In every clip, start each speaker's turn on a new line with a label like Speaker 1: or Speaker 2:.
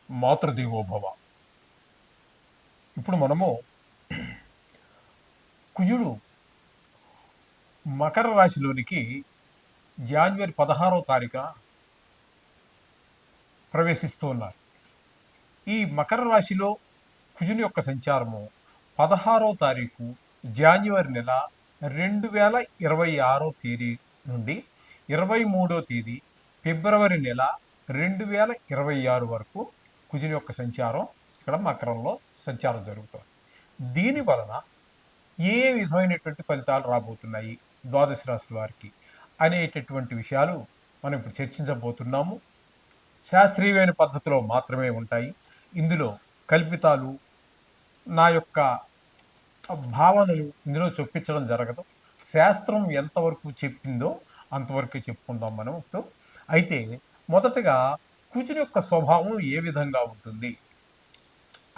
Speaker 1: మాతృదేవోభవ. ఇప్పుడు మనము కుజుడు మకర రాశిలోనికి జనవరి 16వ తారీఖున ప్రవేశిస్తూ ఉన్నారు. ఈ మకర రాశిలో కుజుని యొక్క సంచారము 16వ తారీఖు జనవరి నెల 2026 తేదీ నుండి 23వ తేదీ ఫిబ్రవరి నెల 2026 వరకు కుజుని యొక్క సంచారం ఇక్కడ మకరంలో సంచారం జరుగుతుంది. దీని వలన ఏ విధమైనటువంటి ఫలితాలు రాబోతున్నాయి ద్వాదశ రాశుల వారికి అనేటటువంటి విషయాలు మనం ఇప్పుడు చర్చించబోతున్నాము. శాస్త్రీయమైన పద్ధతిలో మాత్రమే ఉంటాయి. ఇందులో కల్పితాలు, నా యొక్క భావనలు ఇందులో చొప్పించడం జరగదు. శాస్త్రం ఎంతవరకు చెప్పిందో అంతవరకు చెప్పుకుందాం మనం ఇప్పుడు. అయితే మొదటగా కుజుని యొక్క స్వభావం ఏ విధంగా ఉంటుంది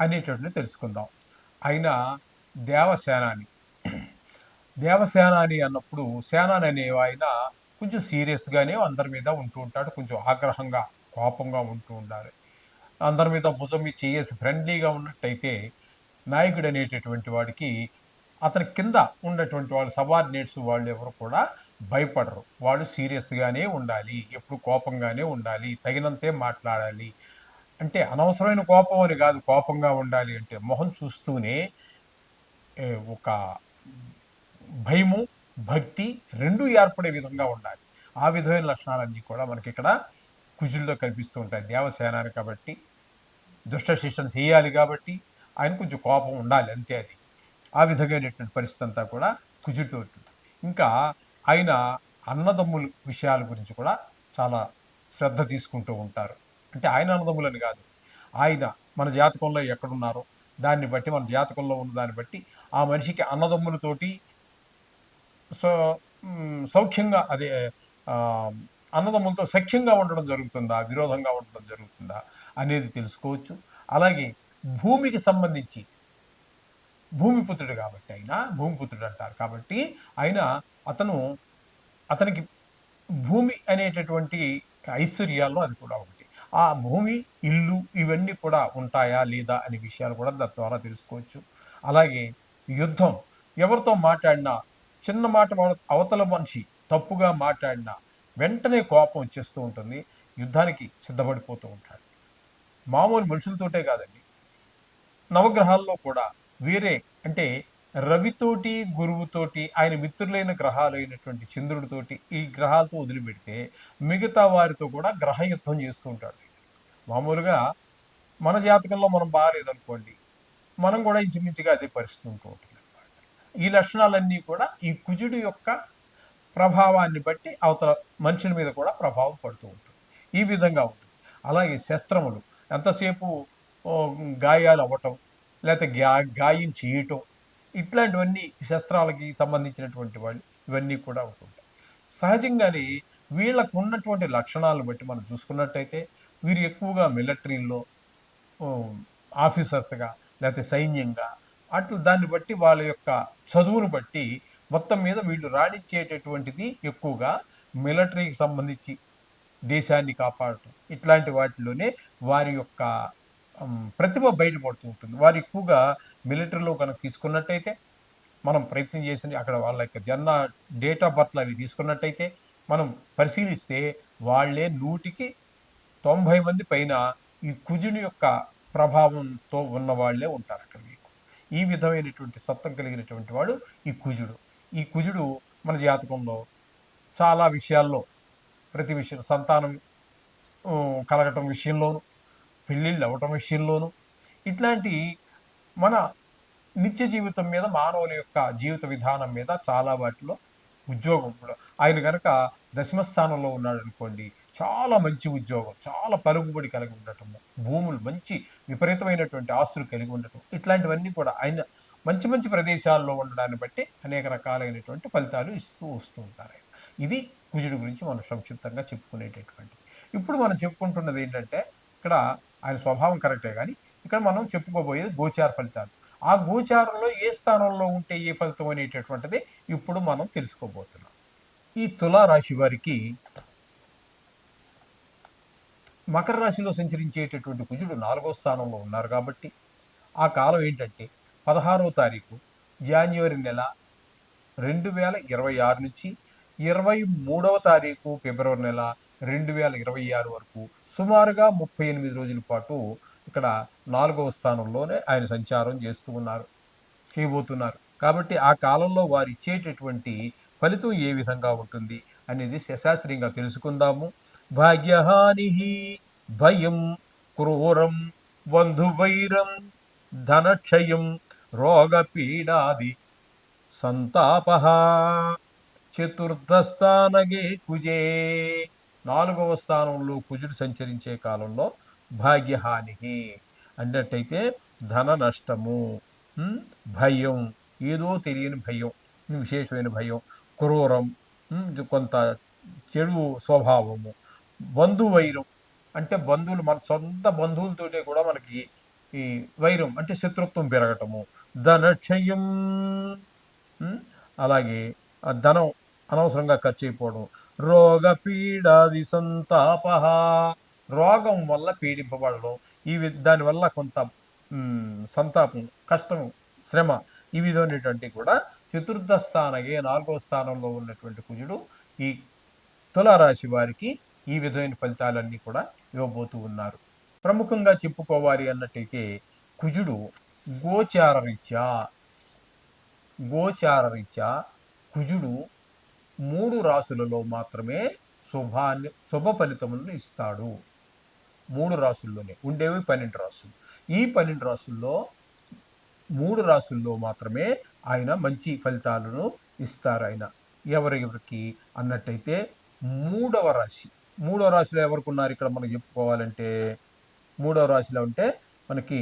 Speaker 1: అనేటటువంటిది తెలుసుకుందాం. ఆయన దేవసేనాని. దేవసేనాని అన్నప్పుడు సేనాని అనే ఆయన కొంచెం సీరియస్గానే అందరి మీద ఉంటూ ఉంటాడు. కొంచెం ఆగ్రహంగా, కోపంగా ఉంటూ ఉండాలి. అందరి మీద భుజం మీద చేసి ఫ్రెండ్లీగా ఉన్నట్టయితే నాయకుడు అనేటటువంటి వాడికి అతని కింద ఉన్నటువంటి వాళ్ళు సబార్డినేట్స్ వాళ్ళు ఎవరు కూడా భయపడరు. వాళ్ళు సీరియస్గానే ఉండాలి, ఎప్పుడు కోపంగానే ఉండాలి, తగినంతే మాట్లాడాలి. అంటే అనవసరమైన కోపం అని కాదు, కోపంగా ఉండాలి అంటే మొహం చూస్తూనే ఒక భయము, భక్తి రెండూ ఏర్పడే విధంగా ఉండాలి. ఆ విధమైన లక్షణాలన్నీ కూడా మనకి ఇక్కడ కుజుల్లో కనిపిస్తూ ఉంటాయి. దేవసేనాని కాబట్టి, దుష్ట శిక్షణ చేయాలి కాబట్టి ఆయన కొంచెం కోపం ఉండాలి, అంతే. అది ఆ విధమైనటువంటి పరిస్థితి అంతా కూడా కుజుడితో ఉంటుంది. ఇంకా ఆయన అన్నదమ్ముల విషయాల గురించి కూడా చాలా శ్రద్ధ తీసుకుంటూ ఉంటారు. అంటే ఆయన అన్నదమ్ములని కాదు, ఆయన మన జాతకంలో ఎక్కడున్నారో దాన్ని బట్టి, మన జాతకంలో ఉన్న దాన్ని బట్టి ఆ మనిషికి అన్నదమ్ములతోటి సౌఖ్యంగా, అదే అన్నదమ్ములతో సఖ్యంగా ఉండడం జరుగుతుందా, విరోధంగా ఉండడం జరుగుతుందా అనేది తెలుసుకోవచ్చు. అలాగే భూమికి సంబంధించి, భూమిపుత్రుడు కాబట్టి ఆయన భూమిపుత్రుడు అంటారు కాబట్టి ఆయన అతనికి భూమి అనేటటువంటి ఐశ్వర్యాల్లో అది కూడా ఒకటి. ఆ భూమి, ఇల్లు ఇవన్నీ కూడా ఉంటాయా లేదా అనే విషయాలు కూడా దాని ద్వారా తెలుసుకోవచ్చు. అలాగే యుద్ధం, ఎవరితో మాట్లాడినా చిన్న మాట అవతల మనిషి తప్పుగా మాట్లాడినా వెంటనే కోపం వచ్చేస్తూ ఉంటుంది, యుద్ధానికి సిద్ధపడిపోతూ ఉంటాడు. మామూలు మనుషులతోటే కాదండి, నవగ్రహాల్లో కూడా వేరే, అంటే రవితోటి, గురువుతోటి, ఆయన మిత్రులైన గ్రహాలు అయినటువంటి చంద్రుడితోటి, ఈ గ్రహాలతో వదిలిపెడితే మిగతా వారితో కూడా గ్రహ యుద్ధం చేస్తూ ఉంటాడు. మామూలుగా మన జాతకంలో మనం బాగాలేదనుకోండి, మనం కూడా ఇంచుమించుగా అదే పరిస్థితి ఉంటూ ఉంటుంది అనమాట. ఈ లక్షణాలన్నీ కూడా ఈ కుజుడి యొక్క ప్రభావాన్ని బట్టి అవతల మనుషుల మీద కూడా ప్రభావం పడుతూ ఉంటుంది. ఈ విధంగా ఉంటుంది. అలాగే శస్త్రములు, ఎంతసేపు గాయాలు అవ్వటం, లేకపోతే గాయం చేయటం, ఇట్లాంటివన్నీ శస్త్రాలకి సంబంధించినటువంటి వాళ్ళు ఇవన్నీ కూడా ఉంటుంటాయి. సహజంగానే వీళ్ళకు ఉన్నటువంటి లక్షణాలను బట్టి మనం చూసుకున్నట్టయితే వీరు ఎక్కువగా మిలిటరీలో ఆఫీసర్స్గా, లేకపోతే సైన్యంగా, అట్లు దాన్ని బట్టి వాళ్ళ యొక్క చదువును బట్టి మొత్తం మీద వీళ్ళు రాణించేటటువంటిది ఎక్కువగా మిలిటరీకి సంబంధించి దేశాన్ని కాపాడటం, ఇట్లాంటి వాటిలోనే వారి యొక్క ప్రతిభ బయటపడుతూ ఉంటుంది. వారు ఎక్కువగా మిలిటరీలో కనుక తీసుకున్నట్టయితే, మనం ప్రయత్నం చేసి అక్కడ వాళ్ళ యొక్క డేట్ ఆఫ్ బర్త్లు అవి తీసుకున్నట్టయితే మనం పరిశీలిస్తే వాళ్ళే 100కి 90 మంది పైన ఈ కుజుని యొక్క ప్రభావంతో ఉన్న వాళ్ళే ఉంటారు అక్కడ మీకు. ఈ విధమైనటువంటి సత్వం కలిగినటువంటి వాడు ఈ కుజుడు. ఈ కుజుడు మన జాతకంలో చాలా విషయాల్లో, ప్రతి విషయం, సంతానం కలగటం విషయంలోనూ, పెళ్ళిళ్ళు అవ్వటం విషయంలోనూ, ఇట్లాంటి మన నిత్య జీవితం మీద, మానవుల యొక్క జీవిత విధానం మీద చాలా వాటిలో, ఉద్యోగం కూడా ఆయన కనుక దశమ స్థానంలో ఉన్నాడు అనుకోండి, చాలా మంచి ఉద్యోగం, చాలా పలుకుబడి కలిగి ఉండటము, భూములు, మంచి విపరీతమైనటువంటి ఆస్తులు కలిగి ఉండటం, ఇట్లాంటివన్నీ కూడా ఆయన మంచి మంచి ప్రదేశాల్లో ఉండడాన్ని బట్టి అనేక రకాలైనటువంటి ఫలితాలు ఇస్తూ వస్తూ ఉంటారు. ఇది కుజుడి గురించి మనం సంక్షిప్తంగా చెప్పుకునేటటువంటిది. ఇప్పుడు మనం చెప్పుకుంటున్నది ఏంటంటే, ఇక్కడ ఆయన స్వభావం కరెక్టే, కానీ ఇక్కడ మనం చెప్పుకోబోయేది గోచార ఫలితాలు. ఆ గోచారంలో ఏ స్థానంలో ఉంటే ఏ ఫలితం అనేటటువంటిది ఇప్పుడు మనం తెలుసుకోబోతున్నాం. ఈ తులారాశి వారికి మకర రాశిలో సంచరించేటటువంటి కుజుడు 4వ స్థానంలో ఉన్నారు కాబట్టి ఆ కాలం ఏంటంటే 16వ తారీఖు జాన్యువరి నెల 2026 నుంచి 23వ తారీఖు ఫిబ్రవరి నెల 2026 వరకు సుమారుగా 38 రోజుల పాటు ఇక్కడ 4వ స్థానంలోనే ఆయన సంచారం చేయబోతున్నారు. కాబట్టి ఆ కాలంలో వారు ఇచ్చేటటువంటి ఫలితం ఏ విధంగా ఉంటుంది అనేది శాస్త్రీయంగా తెలుసుకుందాము. భాగ్యహాని భయం క్రూరం బంధువైరం ధనక్షయం రోగపీడాది సంతాప చతుర్థస్థానగే కుజే 4వ స్థానంలో కుజుడు సంచరించే కాలంలో భాగ్యహాని అన్నట్టయితే ధన నష్టము, భయం, ఏదో తెలియని భయం, విశేషమైన భయం, క్రూరం, కొంత చెడు స్వభావము, బంధువైరం అంటే బంధువులు మన సొంత బంధువులతోటే కూడా మనకి ఈ వైరం అంటే శత్రుత్వం పెరగటము, ధనక్షయం, అలాగే ధనం అనవసరంగా ఖర్చు అయిపోవడం, రోగ పీడాది సంతాప, రోగం వల్ల పీడింపబడడం, దానివల్ల కొంత సంతాపం, కష్టం, శ్రమ, ఈ విధమైనటువంటి కూడా చతుర్థ స్థానగే 4వ స్థానంలో ఉన్నటువంటి కుజుడు ఈ తులారాశి వారికి ఈ విధమైన ఫలితాలన్నీ కూడా ఇవ్వబోతూ ఉన్నారు. ప్రముఖంగా చెప్పుకోవాలి అన్నట్టయితే కుజుడు గోచారరీత్యా కుజుడు 3 రాశులలో మాత్రమే శుభ ఫలితములను ఇస్తాడు. 3 రాశుల్లోనే ఉండేవి 12 రాశులు. ఈ 12 రాశుల్లో 3 రాశుల్లో మాత్రమే ఆయన మంచి ఫలితాలను ఇస్తారు. ఆయన ఎవరెవరికి అన్నట్టయితే 3వ రాశిలో ఎవరికి ఉన్నారు ఇక్కడ మనం చెప్పుకోవాలంటే 3వ రాశిలో ఉంటే మనకి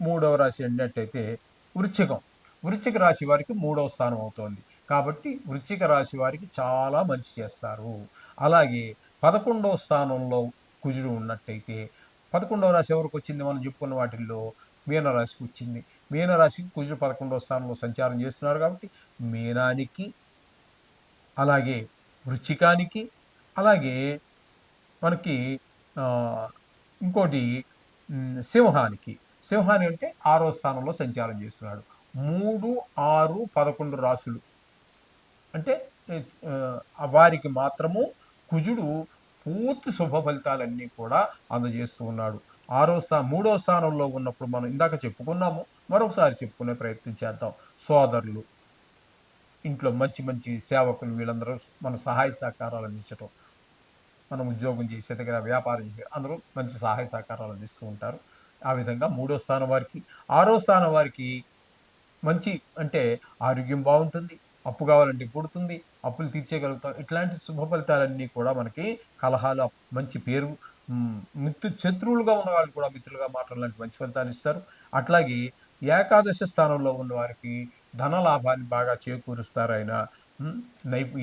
Speaker 1: 3వ రాశి అన్నట్టయితే వృశ్చిక రాశి వారికి 3వ స్థానం అవుతోంది. కాబట్టి వృశ్చిక రాశి వారికి చాలా మంచి చేస్తారు. అలాగే 11వ స్థానంలో కుజుడు ఉన్నట్టయితే 11వ రాశి ఎవరికి వచ్చింది? మనం చెప్పుకున్న వాటిల్లో మీనరాశికి వచ్చింది. మీనరాశికి కుజుడు 11వ స్థానంలో సంచారం చేస్తున్నారు కాబట్టి మీనానికి, అలాగే వృశ్చికానికి, అలాగే మనకి ఇంకోటి సింహానికి అంటే 6వ స్థానంలో సంచారం చేస్తున్నాడు. 3, 6, 11 రాశులు అంటే వారికి మాత్రము కుజుడు పూర్తి శుభ ఫలితాలన్నీ కూడా అందజేస్తూ ఉన్నాడు. 3వ స్థానంలో ఉన్నప్పుడు మనం ఇందాక చెప్పుకున్నాము, మరొకసారి చెప్పుకునే ప్రయత్నం చేద్దాం. సోదరులు, ఇంట్లో మంచి సేవకులు, వీళ్ళందరూ మన సహాయ సహకారాలు అందించడం, మనం ఉద్యోగం చేసే దగ్గర, వ్యాపారం చేసే అందరూ మంచి సహాయ సహకారాలు అందిస్తూ ఉంటారు. ఆ విధంగా 3వ స్థానం వారికి, 6వ స్థానం వారికి మంచి అంటే ఆరోగ్యం బాగుంటుంది, అప్పు కావాలంటే పుడుతుంది, అప్పులు తీర్చేయగలుగుతాం. ఇట్లాంటి శుభ ఫలితాలన్నీ కూడా మనకి కలహాలు, మంచి పేరు, శత్రువులుగా ఉన్న వాళ్ళు కూడా మిత్రులుగా మాట్లాడడం లాంటి మంచి ఫలితాలు ఇస్తారు. అట్లాగే ఏకాదశ స్థానంలో ఉన్న వారికి ధన లాభాన్ని బాగా చేకూరుస్తారు. ఆయన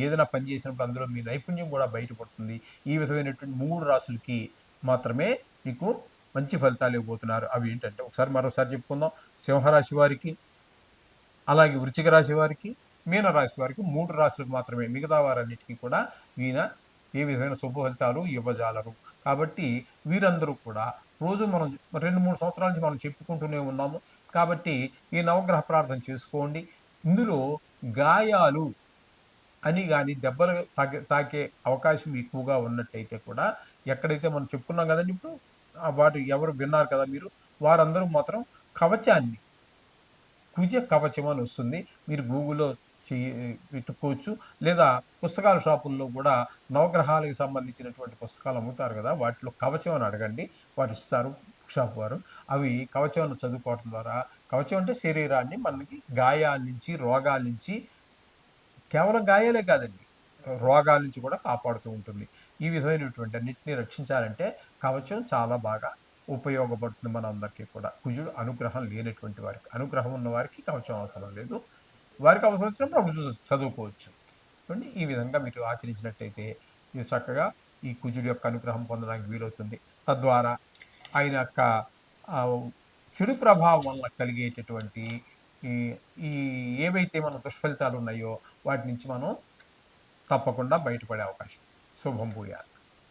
Speaker 1: ఏదైనా పని చేసినప్పుడు అందులో మీ నైపుణ్యం కూడా బయటపడుతుంది. ఈ విధమైనటువంటి 3 రాశులకి మాత్రమే మీకు మంచి ఫలితాలు ఇవ్వబోతున్నారు. అవి ఏంటంటే మరోసారి చెప్పుకుందాం. సింహరాశి వారికి, అలాగే వృశ్చిక రాశి వారికి, మీనరాశి వారికి 3 రాశులకు మాత్రమే. మిగతా వారన్నిటికీ కూడా ఈయన ఏ విధమైన శుభ ఫలితాలు ఇవ్వజాలరు. కాబట్టి వీరందరూ కూడా రోజు మనం 2-3 సంవత్సరాల నుంచి మనం చెప్పుకుంటూనే ఉన్నాము. కాబట్టి ఈ నవగ్రహ ప్రార్థన చేసుకోండి. ఇందులో గాయాలు అని కానీ దెబ్బలు తాకే అవకాశం ఎక్కువగా ఉన్నట్టయితే కూడా, ఎక్కడైతే మనం చెప్పుకున్నాం కదండి ఇప్పుడు, వాటి ఎవరు విన్నారు కదా మీరు, వారందరూ మాత్రం కవచాన్ని, కుజ కవచం అని వస్తుంది, మీరు గూగుల్లో వెతుక్కోవచ్చు. లేదా పుస్తకాల షాపుల్లో కూడా నవగ్రహాలకు సంబంధించినటువంటి పుస్తకాలు అమ్ముతారు కదా, వాటిలో కవచం అని అడగండి, వారు ఇస్తారు షాప్ వారు. అవి కవచం చదువుకోవడం ద్వారా, కవచం అంటే శరీరాన్ని మనకి గాయాల నుంచి, రోగాల నుంచి, కేవలం గాయాలే కాదండి, రోగాల నుంచి కూడా కాపాడుతూ ఉంటుంది. ఈ విధమైనటువంటి అన్నింటినీ రక్షించాలంటే కవచం చాలా బాగా ఉపయోగపడుతుంది మన అందరికీ కూడా. కుజుడు అనుగ్రహం లేనటువంటి వారికి, అనుగ్రహం ఉన్న వారికి కవచం అవసరం లేదు. వారికి అవసరం వచ్చినప్పుడు అప్పుడు చదువుకోవచ్చు. చూడండి, ఈ విధంగా మీరు ఆచరించినట్టయితే మీరు చక్కగా ఈ కుజుడి యొక్క అనుగ్రహం పొందడానికి వీలవుతుంది. తద్వారా ఆయన యొక్క చెడు ప్రభావం వల్ల కలిగేటటువంటి ఈ ఏవైతే మన దుష్ఫలితాలు ఉన్నాయో వాటి నుంచి మనం తప్పకుండా బయటపడే అవకాశం. శుభం భూయాత్.